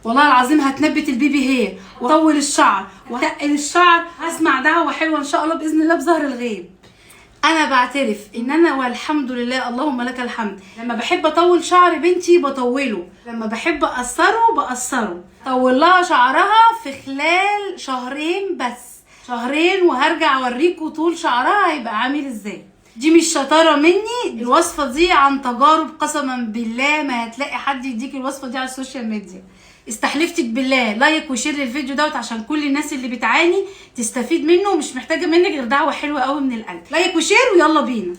والله العظيم هتنبت البيبي هير وطول الشعر وتقل الشعر. هسمع دعوه حلوه ان شاء الله باذن الله بظهر الغيب. انا بعترف ان انا والحمد لله اللهم لك الحمد لما بحب اطول شعر بنتي بطوله، لما بحب اقصره بقصره. طول لها شعرها في خلال شهرين بس، شهرين وهرجع اوريكم طول شعرها هيبقى عامل ازاي. دي مش شطاره مني، الوصفه دي عن تجارب قسما بالله. ما هتلاقي حد يديك الوصفه دي على السوشيال ميديا. استحلفتك بالله لايك وشير للفيديو دوت عشان كل الناس اللي بتعاني تستفيد منه، ومش محتاجه منك غير دعوه حلوه قوي من القلب. لايك وشير ويلا بينا.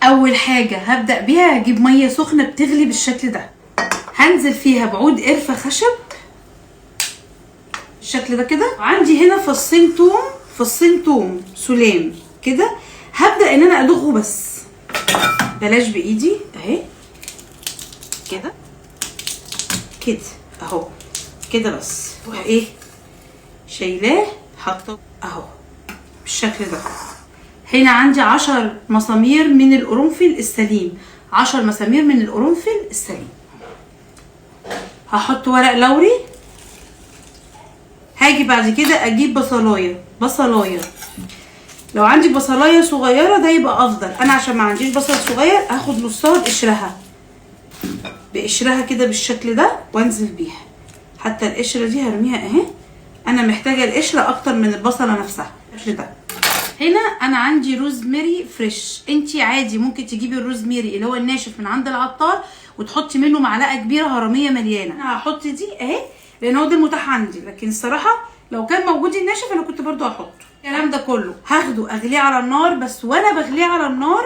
اول حاجه هبدا بيها هجيب ميه سخنه بتغلي بالشكل ده، هنزل فيها بعود قرفه خشب بالشكل ده كده. عندي هنا فصين توم سلام كده، هبدا ان انا ادوخه بس بلاش بايدي اهي كده كده اهو كده بس. وايه شايلاه حاطه اهو بالشكل ده. هنا عندي 10 مسامير من القرنفل السليم، 10 مسامير من القرنفل السليم. هحط ورق لوري. هاجي بعد كده اجيب بصلايه. لو عندي بصلايه صغيره ده يبقى افضل، انا عشان ما عنديش بصل صغير هاخد نصها بقشرها كده بالشكل ده وانزل بيها. حتى القشره دي هرميها اهي، انا محتاجه القشره اكتر من البصله نفسها بالشكل ده. هنا انا عندي روزماري فريش، انتي عادي ممكن تجيبي الروزماري اللي هو الناشف من عند العطار وتحطي منه معلقه كبيره هرميه مليانه. انا هحط دي اهي لان هو ده المتاح عندي، لكن الصراحه لو كان موجود الناشف انا كنت برضو هحطه. الكلام ده كله هاخده اغليه على النار، بس وانا بغليه على النار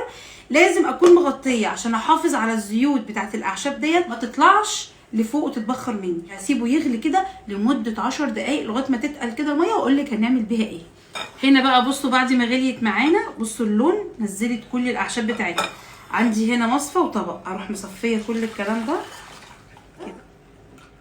لازم اكون مغطيه عشان احافظ على الزيوت بتاعت الاعشاب ديت ما تطلعش لفوق وتتبخر مني. هسيبه يغلي كده لمده 10 دقايق لغايه ما تتقل كده الميه واقول لك هنعمل بيها ايه. هنا بقى بصوا بعد ما غليت معانا، بصوا اللون، نزلت كل الاعشاب بتاعتها. عندي هنا مصفى وطبق، اروح مصفيه كل الكلام ده كده.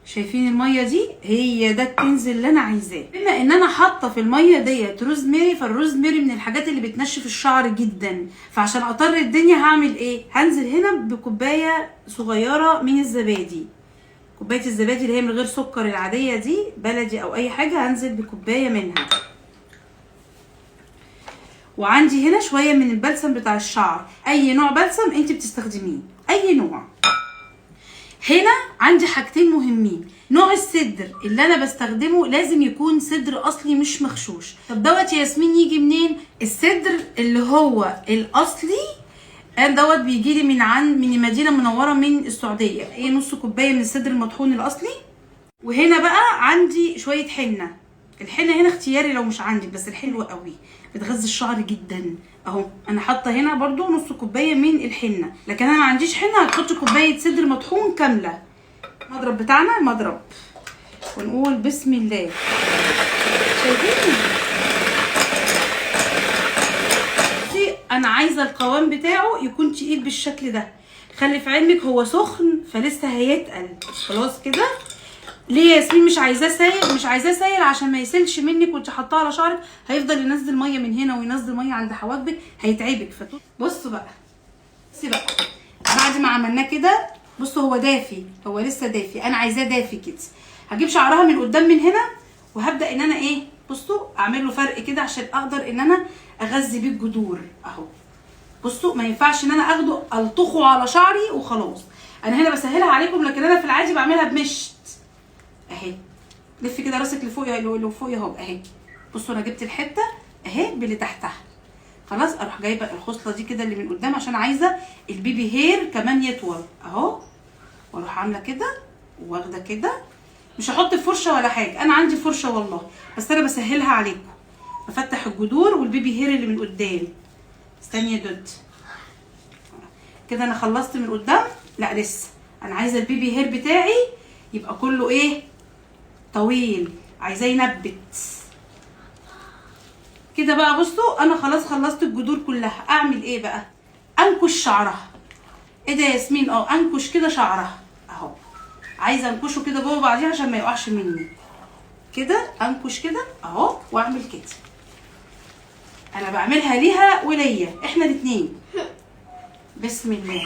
شايفين الميه دي؟ هي ده الكنز اللي انا عايزاه. بما ان انا حاطه في الميه ديت روزماري، فالروزماري من الحاجات اللي بتنشف الشعر جدا، فعشان اطر الدنيا هعمل ايه؟ هنزل هنا بكوبايه صغيره من الزبادي، كوبايه الزبادي اللي هي من غير سكر العاديه دي بلدي او اي حاجه، هنزل بكوبايه منها. وعندي هنا شويه من البلسم بتاع الشعر، اي نوع بلسم انت بتستخدميه اي نوع. هنا عندي حاجتين مهمين. نوع الصدر اللي انا بستخدمه لازم يكون صدر اصلي مش مغشوش. طب دوت يا ياسمين يجي منين؟ الصدر اللي هو الاصلي دوت بيجي لي من المدينه المنوره من السعوديه، هي نص كوبايه من الصدر المطحون الاصلي. وهنا بقى عندي شويه حنه، الحنه هنا اختياري لو مش عندك، بس الحلوه قوي بتغذي الشعر جدا اهو. انا حاطه هنا برضو نص كوبايه من الحنه، لكن انا ما عنديش حنه هتحطي كوبايه صدر مطحون كامله. المضرب بتاعنا المضرب ونقول بسم الله. شايفين؟ انا عايزه القوام بتاعه يكون تقيل بالشكل ده. خلي في علمك هو سخن فلسه هيتقل خلاص كده. ليه يا ياسمين مش عايزاه سايل؟ مش عايزاه سايل عشان ما يسيلش منك وانت حطاه على شعرك، هيفضل ينزل ميه من هنا وينزل ميه عند حواجبك هيتعبك. بصوا بقى، بصي بقى بعد ما عملناه كده، بصوا هو دافي، هو لسه دافي، انا عايزاه دافي كده. هجيب شعرها من قدام من هنا وهبدا ان انا ايه، بصوا اعمل له فرق كده عشان اقدر ان انا اغذي بيه الجذور اهو. بصوا ما ينفعش ان انا اخده الطخه على شعري وخلاص. انا هنا بسهلها عليكم، لكن انا في العادي بعملها بمشط اهي. لفي كده راسك لفوق لفوق اهو اهي. بصوا انا جبت الحته اهي باللي تحتها خلاص. اروح جايبه الخصله دي كده اللي من قدام عشان عايزه البيبي هير كمان يطول اهو، واروح عامله كده واخده كده. مش هحط فرشه ولا حاجه، انا عندي فرشه والله، بس انا بسهلها عليكم. بفتح الجذور والبيبي هير اللي من قدام. استني يا دود كده، انا خلصت من قدام. لا لسه، انا عايزه البيبي هير بتاعي يبقى كله ايه، طويل، عايزاه ينبت كده بقى. بصوا انا خلاص خلصت الجذور كلها. اعمل ايه بقى؟ انكش شعرها. ايه ده يا ياسمين؟ انكش كده شعرها اهو. عايزه انكشه كده جوه بعضيه عشان ما يقعش مني كده. انكش كده اهو واعمل كده. انا بعملها ليها وليا احنا الاتنين. بسم الله.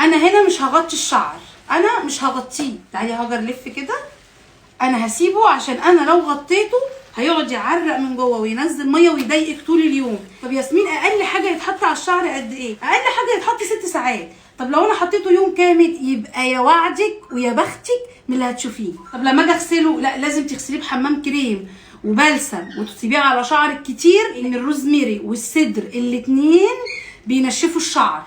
انا هنا مش هغطي الشعر، انا مش هغطيه. تعالي يا هاجر لف كده، انا هسيبه عشان انا لو غطيته هيقعد يعرق من جوه وينزل ميه ويضايقك طول اليوم. طب ياسمين اقل حاجه يتحط على الشعر قد ايه؟ اقل حاجه يتحط 6 ساعات. طب لو انا حطيته يوم كامل يبقى يا وعدك ويا بختك من اللي هتشوفيه. طب لما اجي اغسله، لا لازم تغسليه بحمام كريم وبلسم وتسيبيه على شعرك كتير، لان الروزميري والسدر الاتنين بينشفوا الشعر.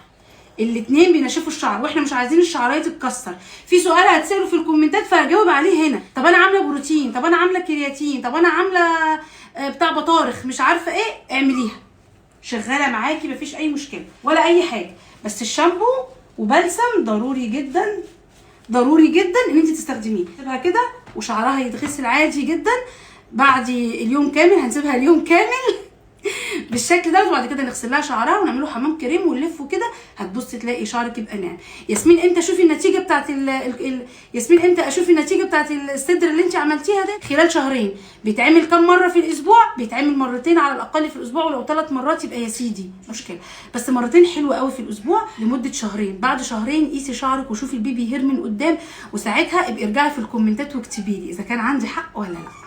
الاتنين بينشفوا الشعر، واحنا مش عايزين الشعرايه تتكسر. في سؤال هتساله في الكومنتات فهجاوب عليه هنا. طب انا عامله بروتين، طب انا عامله كرياتين، طب انا عامله بتاع بطارخ مش عارفه ايه، اعمليها شغاله معاكي مفيش اي مشكله ولا اي حاجه. بس الشامبو وبلسم ضروري جدا، ضروري جدا ان انت تستخدميه. سيبها كده وشعرها يتغسل عادي جدا بعد اليوم كامل. هنسيبها اليوم كامل بالشكل ده، وبعد كده نغسل لها شعرها ونعمله حمام كريم ونلفه كده، هتبصي تلاقي شعرك يبقى ناعم. ياسمين امتى اشوفي النتيجه بتاعت ياسمين امتى اشوفي النتيجه بتاعت الصدر اللي انت عملتيها ده؟ خلال شهرين. بيتعمل كام مره في الاسبوع؟ بيتعمل مرتين على الاقل في الاسبوع، ولو 3 مرات يبقى يا سيدي مشكله، بس مرتين حلوه قوي في الاسبوع لمده شهرين. بعد شهرين قيسي شعرك وشوفي البيبي هير من قدام، وساعتها ابقي ارجعي في الكومنتات واكتبي لي اذا كان عندي حق ولا لا.